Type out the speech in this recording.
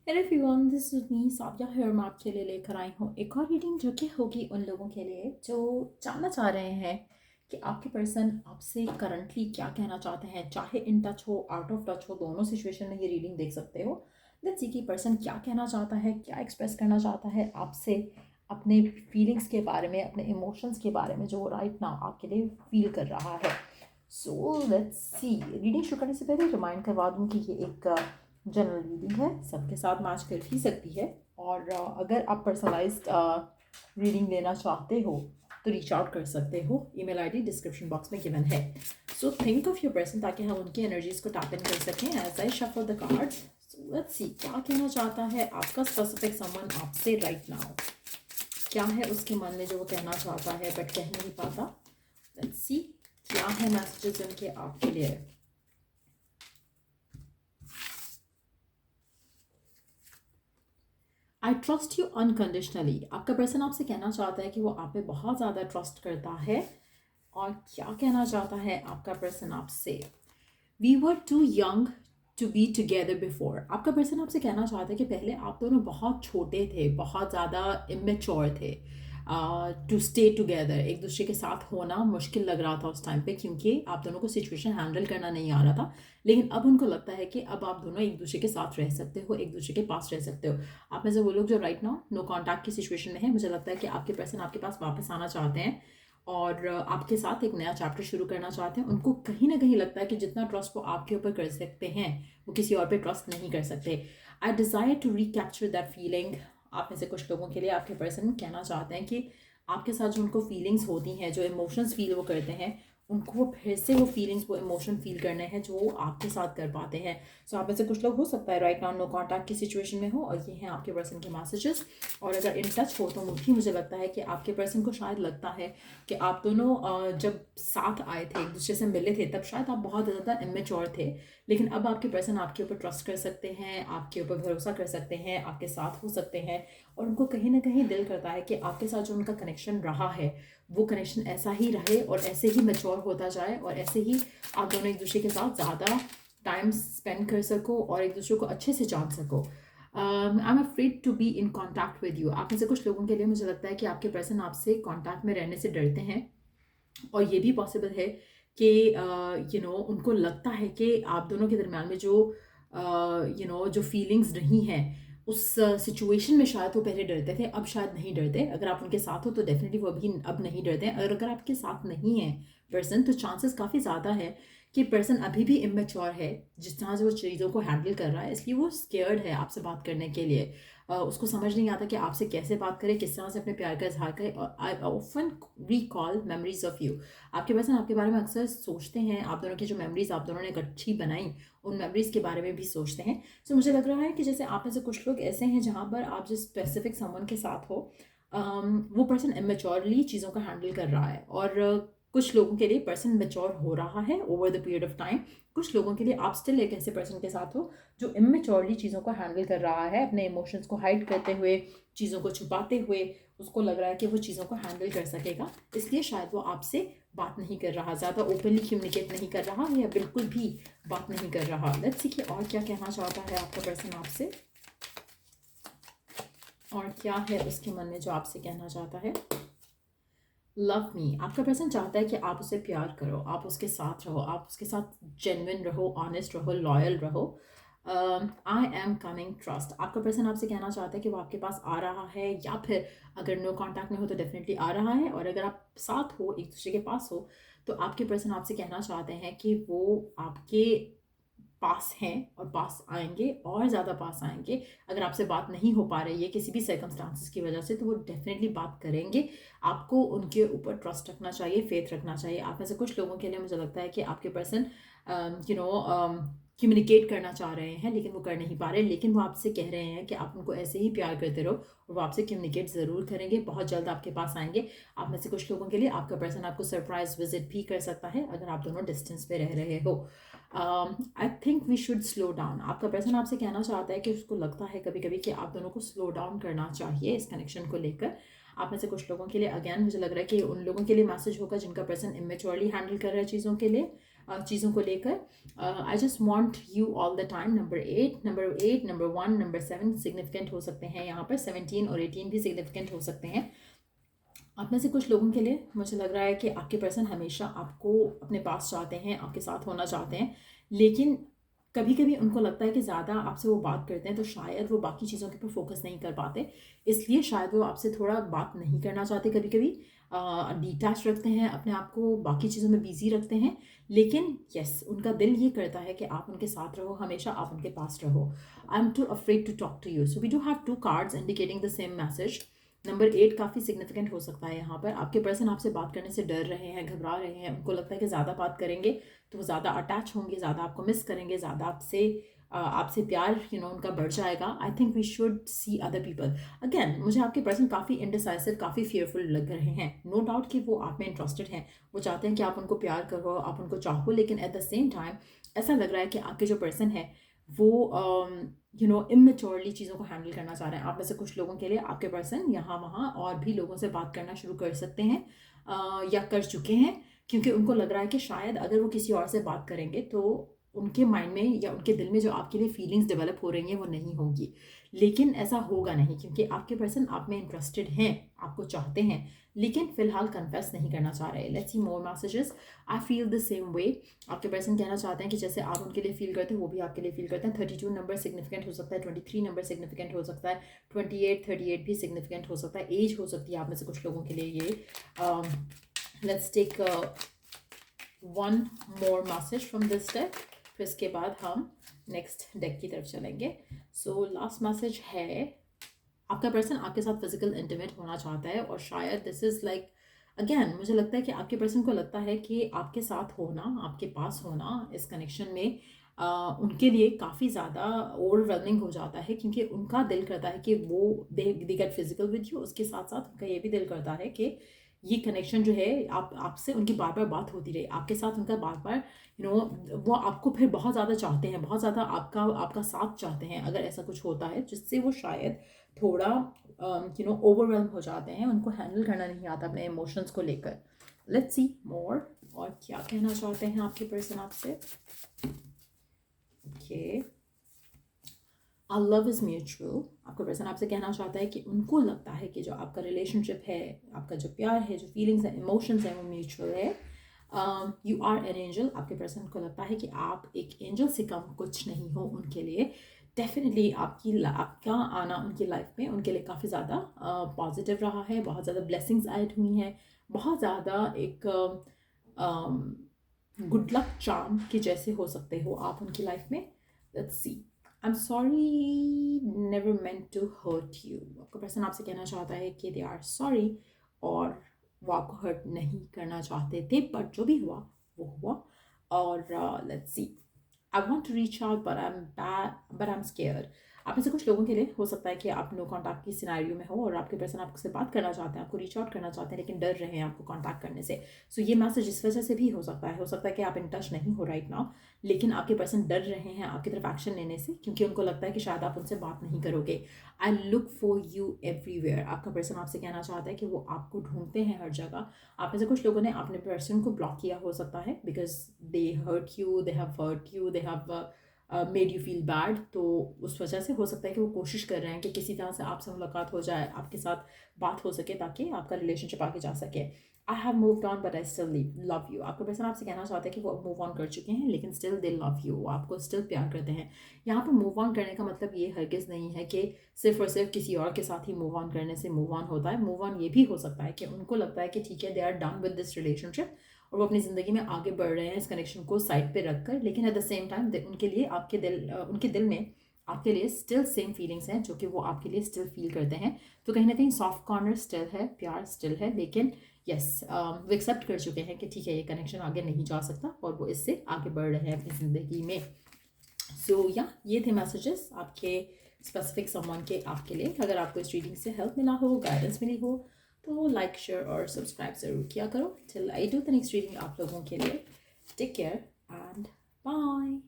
Hey everyone, this is me Saviya here मैं आपके लिए लेकर आई हूँ एक और रीडिंग जो कि होगी उन लोगों के लिए जो जानना चाह रहे हैं कि आपके पर्सन आपसे करंटली क्या कहना चाहते हैं, चाहे इन टच हो आउट ऑफ टच हो, दोनों सिचुएशन में ये रीडिंग देख सकते हो। लेट्स सी कि पर्सन क्या कहना चाहता है, क्या एक्सप्रेस करना चाहता है आपसे, अपने फीलिंग्स के बारे में, अपने इमोशंस के बारे में जो राइट नाउ आपके लिए फील कर रहा है। सो लेट्स सी। रीडिंग शुरू करने से पहले रिमाइंड करवा दूँ कि ये एक जनरल रीडिंग है, सबके साथ मैच कर भी सकती है। और अगर आप पर्सनलाइज्ड रीडिंग लेना चाहते हो तो रीच आउट कर सकते हो। ईमेल आईडी डिस्क्रिप्शन बॉक्स में गिवन है। So think of your person ताकि हम उनकी एनर्जीज को टैप इन कर सकें as I shuffle the cards. So let's see क्या कहना चाहता है आपका स्पेसिफिक समवन आपसे राइट नाउ। क्या है उसके मन में जो वो कहना चाहता है बट कह नहीं पाता। लेट्स सी क्या है मैसेजेस उनके आपके लिए। I trust you unconditionally. आपका पर्सन आपसे कहना चाहता है कि वो आप पे बहुत ज़्यादा ट्रस्ट करता है। और क्या कहना चाहता है आपका पर्सन आपसे। We were too young to be together before. आपका पर्सन आपसे कहना चाहता है कि पहले आप दोनों बहुत छोटे थे, बहुत ज़्यादा इमेच्योर थे टू स्टे टुगेदर। एक दूसरे के साथ होना मुश्किल लग रहा था उस टाइम पे क्योंकि आप दोनों को सिचुएशन हैंडल करना नहीं आ रहा था। लेकिन अब उनको लगता है कि अब आप दोनों एक दूसरे के साथ रह सकते हो, एक दूसरे के पास रह सकते हो। आप में से वो लोग जो राइट नाउ नो कॉन्टैक्ट की सिचुएशन में है, मुझे लगता है कि आपके पर्सन आपके पास वापस आना चाहते हैं और आपके साथ एक नया चैप्टर शुरू करना चाहते हैं। उनको कहीं ना कहीं लगता है कि जितना ट्रस्ट वो आपके ऊपर कर सकते हैं वो किसी और पे ट्रस्ट नहीं कर सकते। I desire to recapture that feeling. आप में से कुछ लोगों के लिए आपके पर्सन कहना चाहते हैं कि आपके साथ जो उनको फीलिंग्स होती हैं, जो इमोशंस फील वो करते हैं, उनको वो फिर से वो फीलिंग्स, वो इमोशन फील करने हैं जो वो आपके साथ कर पाते हैं। सो आप में से कुछ लोग हो सकता है राइट नाउ नो कॉन्टैक्ट की सिचुएशन में हो और ये हैं आपके पर्सन के मैसेजेस। और अगर इन टच हो तो भी मुझे लगता है कि आपके पर्सन को शायद लगता है कि आप दोनों जब साथ आए थे, एक दूसरे से मिले थे, तब शायद आप बहुत ज़्यादा इमेच्योर थे। लेकिन अब आपके पर्सन आपके ऊपर ट्रस्ट कर सकते हैं, आपके ऊपर भरोसा कर सकते हैं, आपके साथ हो सकते हैं। और उनको कहीं ना कहीं दिल करता है कि आपके साथ जो उनका कनेक्शन रहा है वो कनेक्शन ऐसा ही रहे और ऐसे ही मैच्योर होता जाए और ऐसे ही आप दोनों एक दूसरे के साथ ज़्यादा टाइम स्पेंड कर सको और एक दूसरे को अच्छे से जान सको। I am afraid to be in contact with you. आप में से कुछ लोगों के लिए मुझे लगता है कि आपके पर्सन आपसे कॉन्टैक्ट में रहने से डरते हैं। और ये भी पॉसिबल है कि उनको लगता है कि आप दोनों के दरम्यान में जो जो फीलिंग्स रही हैं उस सिचुएशन में शायद वो पहले डरते थे, अब शायद नहीं डरते। अगर आप उनके साथ हो तो डेफिनेटली वो अभी अब नहीं डरते हैं। और अगर आपके साथ नहीं है पर्सन तो चांसेस काफ़ी ज़्यादा है कि पर्सन अभी भी इमेच्योर है जिस तरह से वो चीज़ों को हैंडल कर रहा है, इसलिए वो स्केयर्ड है आपसे बात करने के लिए। उसको समझ नहीं आता कि आपसे कैसे बात करे, किस तरह से अपने प्यार का इजहार करे। और I often recall memories of you. आपके पर्सन आपके बारे में अक्सर सोचते हैं, आप दोनों की जो मेमोरीज आप दोनों ने इकट्ठी बनाई उन मेमोरीज के बारे में भी सोचते हैं। सो मुझे लग रहा है कि जैसे आप में से कुछ लोग ऐसे हैं जहाँ पर आप जिस स्पेसिफिक समवन के साथ हो वो पर्सन इमेच्योरली चीज़ों का हैंडल कर रहा है। और कुछ लोगों के लिए पर्सन मेच्योर हो रहा है over the period of time. कुछ लोगों के लिए आप स्टिल एक ऐसे पर्सन के साथ हो जो इमेच्योरली चीज़ों को हैंडल कर रहा है, अपने इमोशंस को हाइड करते हुए, चीज़ों को छुपाते हुए। उसको लग रहा है कि वो चीज़ों को हैंडल कर सकेगा, इसलिए शायद वो आपसे बात नहीं कर रहा, ज़्यादा ओपनली कम्युनिकेट नहीं कर रहा या बिल्कुल भी बात नहीं कर रहा। लेट्स सी कि और क्या कहना चाहता है आपका पर्सन आपसे और क्या है उसके मन में जो आपसे कहना चाहता है। Love me. आपका पर्सन चाहता है कि आप उसे प्यार करो, आप उसके साथ रहो, आप उसके साथ जेन्युइन रहो, ऑनेस्ट रहो, लॉयल रहो। I am coming trust. आपका पर्सन आपसे कहना चाहता है कि वो आपके पास आ रहा है, या फिर अगर नो कॉन्टैक्ट में हो तो डेफिनेटली आ रहा है। और अगर आप साथ हो, एक दूसरे के पास हो, तो आपके पर्सन आपसे कहना चाहते हैं कि वो आपके पास हैं और पास आएंगे और ज़्यादा पास आएंगे। अगर आपसे बात नहीं हो पा रही है किसी भी सर्कमस्टांसिस की वजह से तो वो डेफिनेटली बात करेंगे। आपको उनके ऊपर ट्रस्ट रखना चाहिए, फेथ रखना चाहिए। आप में से कुछ लोगों के लिए मुझे लगता है कि आपके पर्सन कम्युनिकेट करना चाह रहे हैं लेकिन वो कर नहीं पा रहे, लेकिन वो आपसे कह रहे हैं कि आप उनको ऐसे ही प्यार करते रहो और वो आपसे कम्युनिकेट ज़रूर करेंगे, बहुत जल्द आपके पास आएंगे। आप में से कुछ लोगों के लिए आपका पर्सन आपको सरप्राइज विजिट भी कर सकता है अगर आप दोनों डिस्टेंस पे रह रहे हो। I think we should slow down. आपका पर्सन आपसे कहना चाहता है कि उसको लगता है कभी कभी कि आप दोनों को स्लो डाउन करना चाहिए इस कनेक्शन को लेकर। आप में से कुछ लोगों के लिए अगेन मुझे लग रहा है कि उन लोगों के लिए मैसेज होगा जिनका पर्सन इमेच्योरली हैंडल कर रहा है चीज़ों के लिए। चीज़ों को लेकर। I just want you all the time. Number 8, number 1, number 7 significant हो सकते हैं यहाँ पर। 17 और 18 भी सिग्निफिकेंट हो सकते हैं। आप में से कुछ लोगों के लिए मुझे लग रहा है कि आपके पर्सन हमेशा आपको अपने पास चाहते हैं, आपके साथ होना चाहते हैं, लेकिन कभी कभी उनको लगता है कि ज़्यादा आपसे वो बात करते हैं तो शायद वो बाकी चीज़ों के ऊपर फोकस नहीं कर पाते, इसलिए शायद वो आपसे थोड़ा बात नहीं करना चाहते। कभी कभी डिटैच रखते हैं अपने आप को, बाकी चीज़ों में बिजी रखते हैं, लेकिन यस उनका दिल ये करता है कि आप उनके साथ रहो, हमेशा आप उनके पास रहो। I am too afraid to talk to you. So we do have 2 cards indicating the same message. Number 8 काफ़ी सिग्निफिकेंट हो सकता है यहाँ पर। आपके पर्सन आपसे बात करने से डर रहे हैं, घबरा रहे हैं, उनको लगता है कि ज़्यादा बात करेंगे तो वो ज़्यादा अटैच होंगे, ज़्यादा आपको मिस करेंगे, ज़्यादा आपसे प्यार उनका बढ़ जाएगा। I think we should see other people. Again मुझे आपके पर्सन काफ़ी इंडिसाइसिव, काफ़ी फियरफुल लग रहे हैं। नो डाउट कि वो आप में इंटरेस्टेड हैं, वो चाहते हैं कि आप उनको प्यार करो, आप उनको चाहो, लेकिन एट द सेम टाइम ऐसा लग रहा है कि आपके जो पर्सन है वो इमेच्योरली चीज़ों को हैंडल करना चाह रहे हैं। आप में से कुछ लोगों के लिए आपके पर्सन यहाँ वहाँ और भी लोगों से बात करना शुरू कर सकते हैं, या कर चुके हैं, क्योंकि उनको लग रहा है कि शायद अगर वो किसी और से बात करेंगे तो उनके माइंड में या उनके दिल में जो आपके लिए फीलिंग्स डेवलप हो रही हैं वो नहीं होंगी। लेकिन ऐसा होगा नहीं, क्योंकि आपके पर्सन आप में इंटरेस्टेड हैं, आपको चाहते हैं, लेकिन फिलहाल कन्फेस नहीं करना चाह रहे। Let's see more messages. I feel the same way. आपके पर्सन कहना चाहते हैं कि जैसे आप उनके लिए फील करते हैं वो भी आपके लिए फील करते हैं। 32 नंबर सिग्निफिकेंट हो सकता है, 23 नंबर सिग्निफिकेंट हो सकता है, 28 भी सिग्निफिकेंट हो सकता है। एज हो सकती है आप में से कुछ लोगों के लिए ये। Let's take one more message from this deck, फिर इसके बाद हम नेक्स्ट डेक की तरफ चलेंगे। सो लास्ट मैसेज है, आपका पर्सन आपके साथ फिजिकल इंटीमेट होना चाहता है, और शायद दिस इज़ लाइक अगेन मुझे लगता है कि आपके पर्सन को लगता है कि आपके साथ होना, आपके पास होना इस कनेक्शन में उनके लिए काफ़ी ज़्यादा ओवरवेलमिंग हो जाता है, क्योंकि उनका दिल करता है कि वो they get physical with you. उसके साथ साथ उनका ये भी दिल करता है कि ये कनेक्शन जो है आपसे उनकी बार बार बात होती रहे, आपके साथ उनका बार बार वो आपको फिर बहुत ज़्यादा चाहते हैं, बहुत ज़्यादा आपका साथ चाहते हैं। अगर ऐसा कुछ होता है जिससे वो शायद थोड़ा ओवरवेल्म हो जाते हैं, उनको हैंडल करना नहीं आता अपने इमोशंस को लेकर। लेट्स सी मोर, और क्या कहना चाहते हैं आपके पर्सन आपसे। Okay, our love is mutual. आपका पर्सन आपसे कहना चाहता है कि उनको लगता है कि जो आपका रिलेशनशिप है, आपका जो प्यार है, जो फीलिंग्स हैं, इमोशंस हैं, वो म्यूचुअल है। You are an angel. आपके पर्सन को लगता है कि आप एक एंजल से कम कुछ नहीं हो उनके लिए। डेफिनेटली आपका आना उनकी लाइफ में उनके लिए काफ़ी ज़्यादा पॉजिटिव रहा है, बहुत ज़्यादा ब्लेसिंग्स ऐड हुई हैं, बहुत ज़्यादा एक गुड लक चार्म के जैसे हो सकते हो आप उनकी लाइफ में। Let's see. I am sorry, never meant to hurt you. आपका पर्सन आपसे कहना चाहता है कि दे आर सॉरी, और वो आपको हर्ट नहीं करना चाहते थे, बट जो भी हुआ वो हुआ। और let's see, I want to reach out but I am scared. आप में से कुछ लोगों के लिए हो सकता है कि आप नो कॉन्टैक्ट की सिनेरियो में हो और आपके पर्सन आपसे बात करना चाहते हैं, आपको रीच आउट करना चाहते हैं, लेकिन डर रहे हैं आपको कॉन्टैक्ट करने से। सो ये मैसेज इस वजह से भी हो सकता है। हो सकता है कि आप इन टच नहीं हो राइट नाउ, लेकिन आपके पर्सन डर रहे हैं आपकी तरफ एक्शन लेने से, क्योंकि उनको लगता है कि शायद आप उनसे बात नहीं करोगे। I look for you everywhere. आपका पर्सन आपसे कहना चाहता है कि वो आपको ढूंढते हैं हर जगह। आप में से कुछ लोगों ने अपने पर्सन को ब्लॉक किया हो सकता है, because they hurt you, they have made you feel bad. तो उस वजह से हो सकता है कि वो कोशिश कर रहे हैं कि किसी तरह से आपसे मुलाकात हो जाए, आपके साथ बात हो सके, ताकि आपका रिलेशनशिप आगे जा सके। I have moved on but I still love you. आपका पर्सन आपसे कहना चाहते हैं कि वो मूव ऑन कर चुके हैं, लेकिन स्टिल दे लव यू, वो आपको स्टिल प्यार करते हैं। यहाँ पर मूव ऑन करने का मतलब ये हरगिज़ नहीं है कि सिर्फ और सिर्फ किसी और के साथ ही मूव ऑन करने से मूव ऑन होता है। मूव ऑन ये भी हो सकता है कि उनको लगता है कि ठीक है, they are done with this relationship, और वो अपनी ज़िंदगी में आगे बढ़ रहे हैं इस कनेक्शन को साइड पे रखकर, लेकिन एट द सेम टाइम उनके लिए उनके दिल में आपके लिए स्टिल सेम फीलिंग्स हैं जो कि वो आपके लिए स्टिल फील करते हैं। तो कहीं ना कहीं सॉफ्ट कॉर्नर स्टिल है, प्यार स्टिल है, लेकिन यस वो एक्सेप्ट कर चुके हैं कि ठीक है, ये कनेक्शन आगे नहीं जा सकता, और वो इससे आगे बढ़ रहे हैं अपनी ज़िंदगी में। सो ये थे मैसेजेस आपके स्पेसिफिक समवन के आपके लिए। अगर आपको इस रीडिंग से हेल्प मिला हो, गाइडेंस मिली हो, तो लाइक, शेयर और सब्सक्राइब ज़रूर किया करो। Till I do the next reading आप लोगों के लिए, टेक केयर एंड बाय।